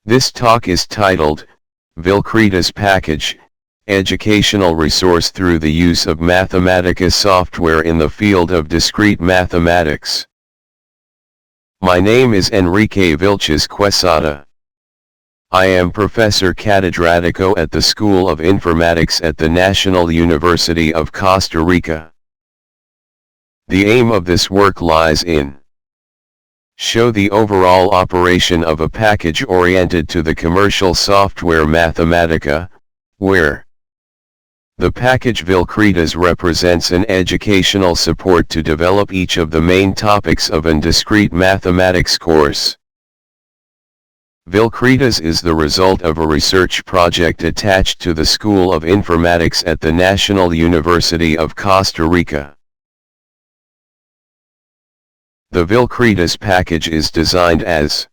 This talk is titled, Vilcretas Package, Educational Resource through the use of Mathematica software in the field of discrete mathematics. My name is Enrique Vilches Quesada. I am Professor Catedrático at the School of Informatics at the National University of Costa Rica. The aim of this work lies in show the overall operation of a package oriented to the commercial software Mathematica, where the package Vilcretas represents an educational support to develop each of the main topics of an discrete mathematics course. Vilcretas is the result of a research project attached to the School of Informatics at the National University of Costa Rica. The Vilcretas package is designed as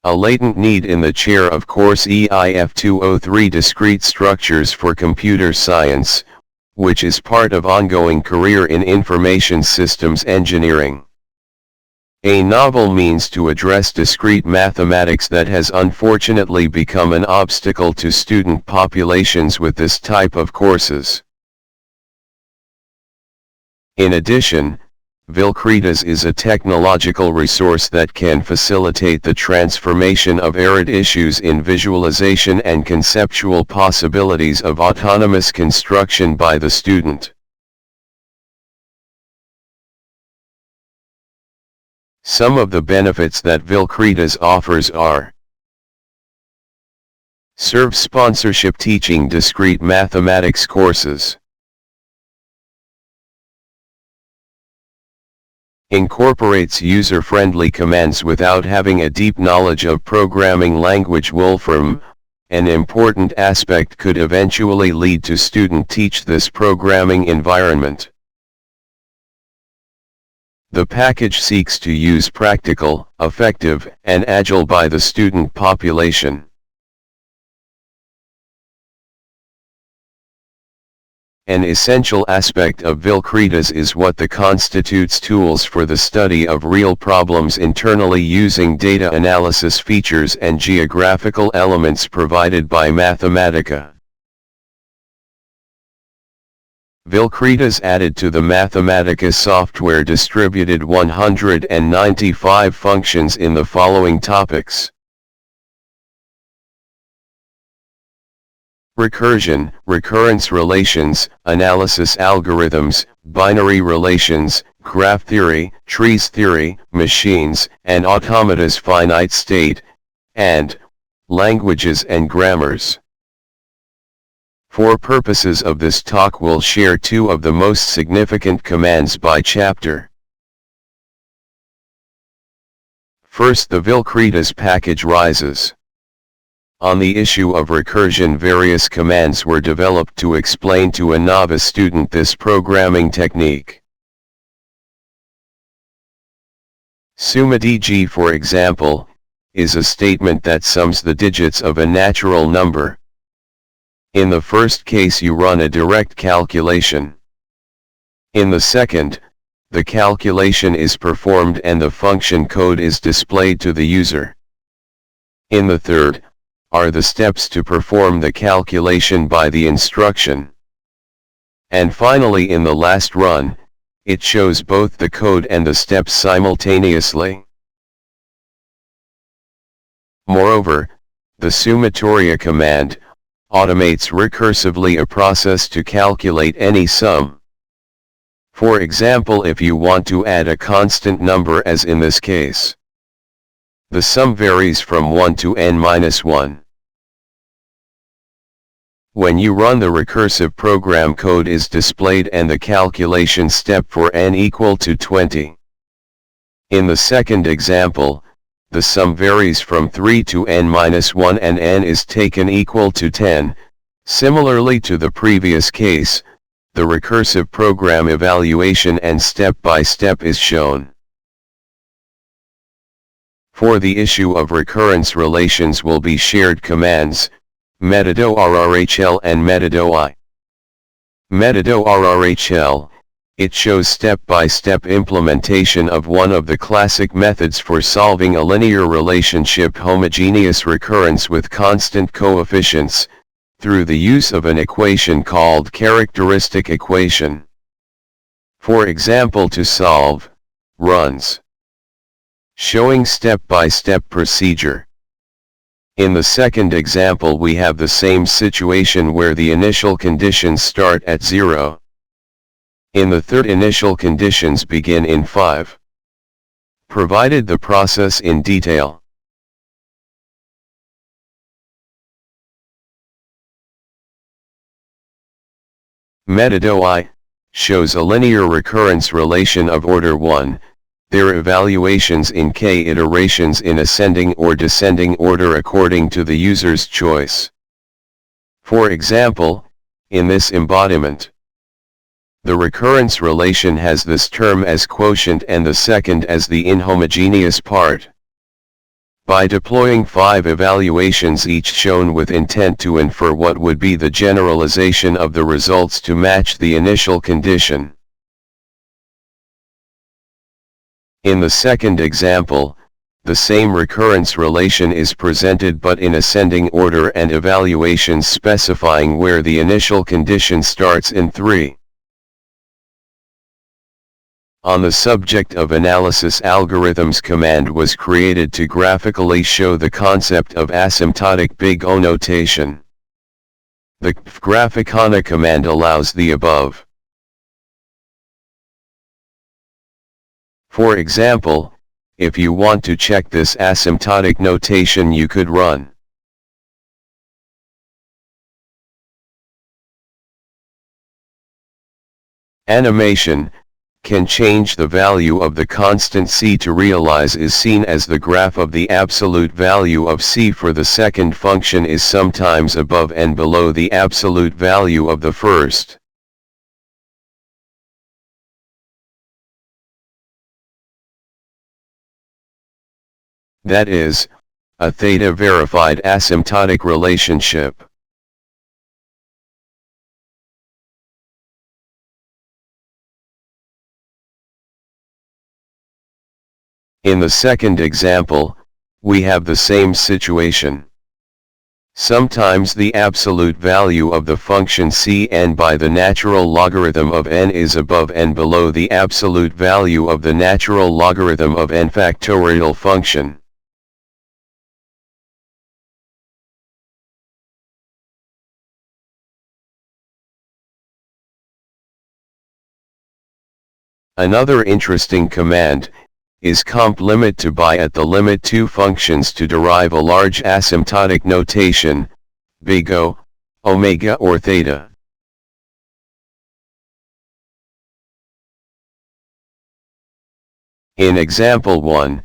a latent need in the chair of Course EIF 203 Discrete Structures for Computer Science, which is part of ongoing career in Information Systems Engineering. A novel means to address discrete mathematics that has unfortunately become an obstacle to student populations with this type of courses. In addition, Vilcretas is a technological resource that can facilitate the transformation of arid issues in visualization and conceptual possibilities of autonomous construction by the student. Some of the benefits that Vilcretas offers are: serve sponsorship teaching discrete mathematics courses, incorporates user-friendly commands without having a deep knowledge of programming language Wolfram. An important aspect could eventually lead to student teach this programming environment. The package seeks to use practical, effective, and agile by the student population. An essential aspect of Vilcretas is what the constitutes tools for the study of real problems internally using data analysis features and geographical elements provided by Mathematica. Vilcretas added to the Mathematica software distributed 195 functions in the following topics: recursion, recurrence relations, analysis algorithms, binary relations, graph theory, trees theory, machines and automata's finite state, and languages and grammars. For purposes of this talk, we'll share two of the most significant commands by chapter. First, the Vilcretas package rises. On the issue of recursion, various commands were developed to explain to a novice student this programming technique. SummaDG, for example, is a statement that sums the digits of a natural number. In the first case, you run a direct calculation. In the second, the calculation is performed and the function code is displayed to the user. In the third, are the steps to perform the calculation by the instruction. And finally, in the last run, it shows both the code and the steps simultaneously. Moreover, the summatoria command automates recursively a process to calculate any sum. For example, if you want to add a constant number, as in this case, the sum varies from 1 to n-1. When you run, the recursive program code is displayed and the calculation step for n equal to 20. In the second example, the sum varies from 3 to n-1 and n is taken equal to 10. Similarly to the previous case, the recursive program evaluation and step-by-step is shown. For the issue of recurrence relations will be shared commands, metado RRHL and metado I. Metado RRHL It shows step-by-step implementation of one of the classic methods for solving a linear relationship homogeneous recurrence with constant coefficients, through the use of an equation called characteristic equation. For example, to solve, runs. Showing step-by-step procedure. In the second example we have the same situation where the initial conditions start at 0. In the third, initial conditions begin in 5. Provided the process in detail. Method I shows a linear recurrence relation of order 1, their evaluations in k iterations in ascending or descending order according to the user's choice. For example, in this embodiment, the recurrence relation has this term as quotient and the second as the inhomogeneous part. By deploying 5 evaluations each shown with intent to infer what would be the generalization of the results to match the initial condition. In the second example, the same recurrence relation is presented but in ascending order and evaluations specifying where the initial condition starts in 3. On the subject of analysis algorithms, command was created to graphically show the concept of asymptotic big O notation. The Graphicana command allows the above. For example, if you want to check this asymptotic notation, you could run animation. Can change the value of the constant c to realize is seen as the graph of the absolute value of c for the second function is sometimes above and below the absolute value of the first. That is, a theta verified asymptotic relationship. In the second example, we have the same situation. Sometimes the absolute value of the function cn by the natural logarithm of n is above and below the absolute value of the natural logarithm of n factorial function. Another interesting command is comp limit to by at the limit two functions to derive a large asymptotic notation, big O, omega or theta. In example 1,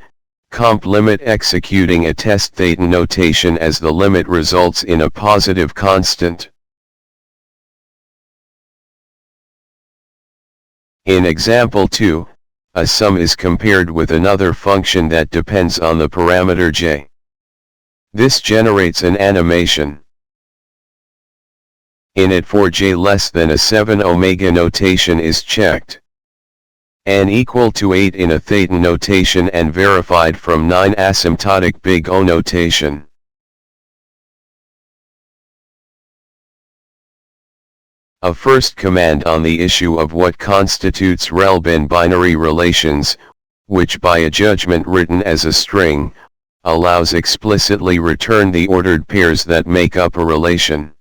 comp limit executing a test theta notation as the limit results in a positive constant. In example 2, a sum is compared with another function that depends on the parameter j. This generates an animation. In it for j less than a 7 omega notation is checked. N equal to 8 in a theta notation and verified from 9 asymptotic big O notation. A first command on the issue of what constitutes rel-bin binary relations, which by a judgment written as a string, allows explicitly return the ordered pairs that make up a relation.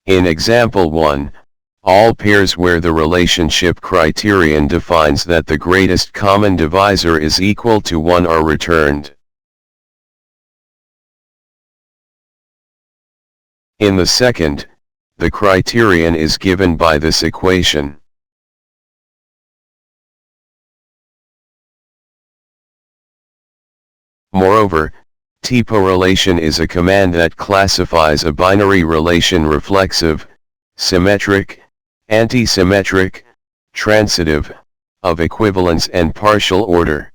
In example 1, all pairs where the relationship criterion defines that the greatest common divisor is equal to 1 are returned. In the second, the criterion is given by this equation. Moreover, typorelation is a command that classifies a binary relation reflexive, symmetric, antisymmetric, transitive, of equivalence and partial order.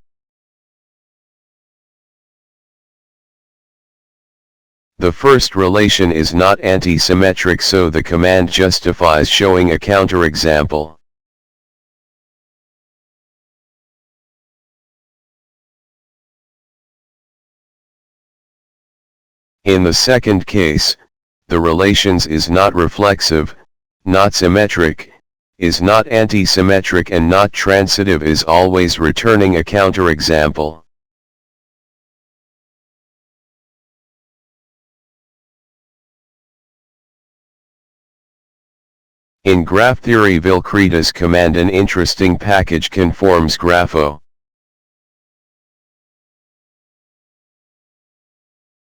The first relation is not anti-symmetric, so the command justifies showing a counterexample. In the second case, the relations is not reflexive, not symmetric, is not anti-symmetric, and not transitive is always returning a counterexample. In graph theory, Vilcretas command an interesting package conforms grapho.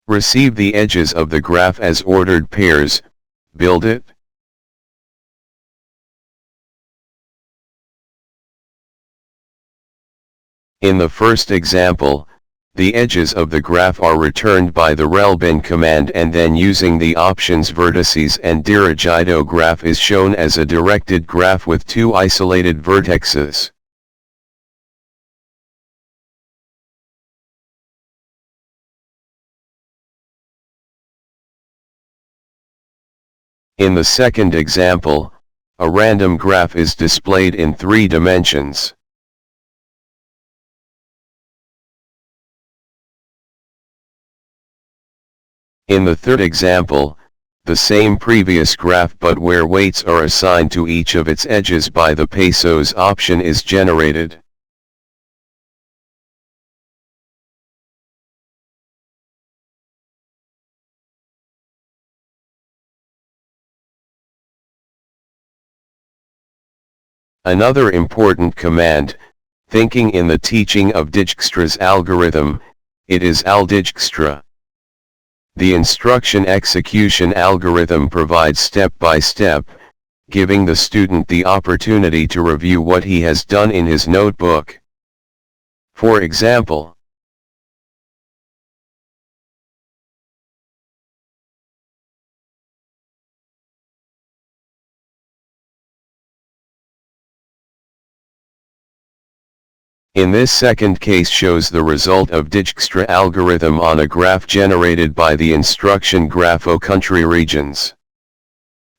Receive the edges of the graph as ordered pairs, build it. In the first example, the edges of the graph are returned by the relbin command, and then using the options vertices and dirigido graph is shown as a directed graph with two isolated vertexes. In the second example, a random graph is displayed in 3 dimensions. In the third example, the same previous graph, but where weights are assigned to each of its edges by the pesos option, is generated. Another important command, thinking in the teaching of Dijkstra's algorithm, it is al-Dijkstra. The instruction execution algorithm provides step-by-step, giving the student the opportunity to review what he has done in his notebook. For example, in this second case shows the result of Dijkstra algorithm on a graph generated by the instruction grapho country regions.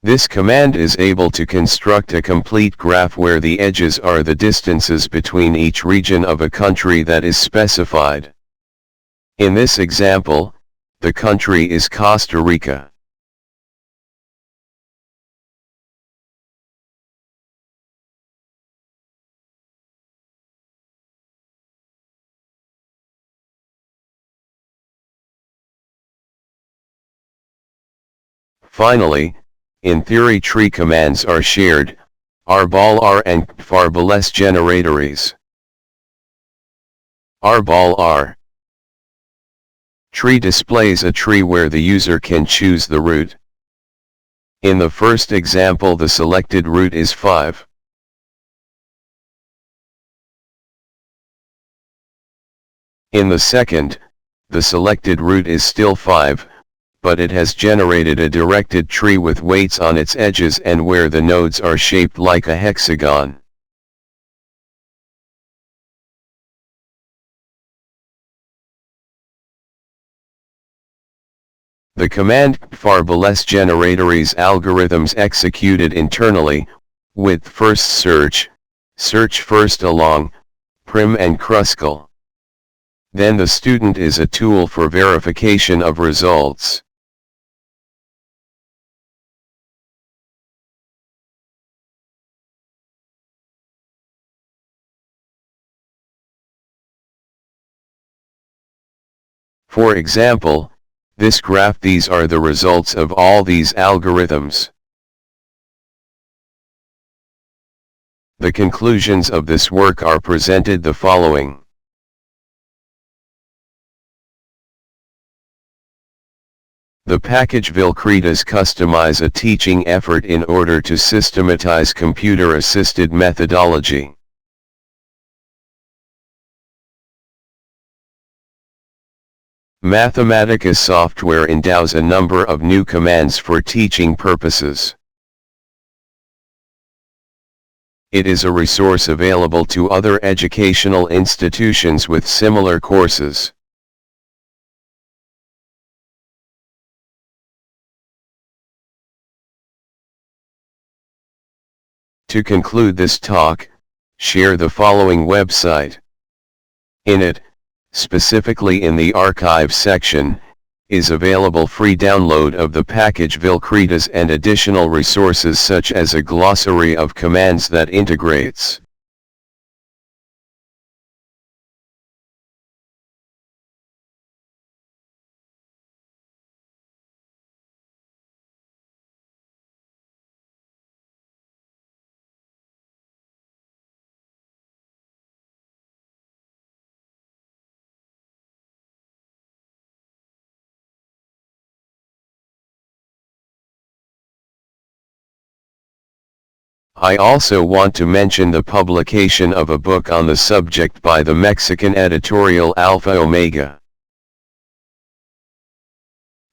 This command is able to construct a complete graph where the edges are the distances between each region of a country that is specified. In this example, the country is Costa Rica. Finally, in theory, tree commands are shared, rbal-r and kfarbales generatores. rbal-r. Tree displays a tree where the user can choose the root. In the first example, the selected root is 5. In the second, the selected root is still 5, but it has generated a directed tree with weights on its edges and where the nodes are shaped like a hexagon. The command kfarbales generatores algorithms executed internally, with first search first along, prim and kruskal. Then the student is a tool for verification of results. For example, this graph, these are the results of all these algorithms. The conclusions of this work are presented the following. The package Vilcretas customize a teaching effort in order to systematize computer-assisted methodology. Mathematica software endows a number of new commands for teaching purposes. It is a resource available to other educational institutions with similar courses. To conclude this talk, share the following website. In it, specifically in the archive section, is available free download of the Paquete Vilcretas and additional resources such as a glossary of commands that integrates. I also want to mention the publication of a book on the subject by the Mexican editorial Alpha Omega.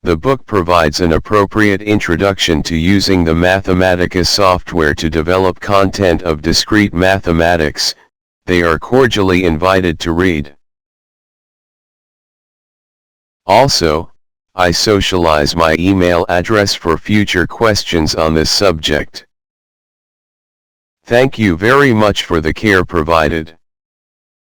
The book provides an appropriate introduction to using the Mathematica software to develop content of discrete mathematics. They are cordially invited to read. Also, I socialize my email address for future questions on this subject. Thank you very much for the care provided.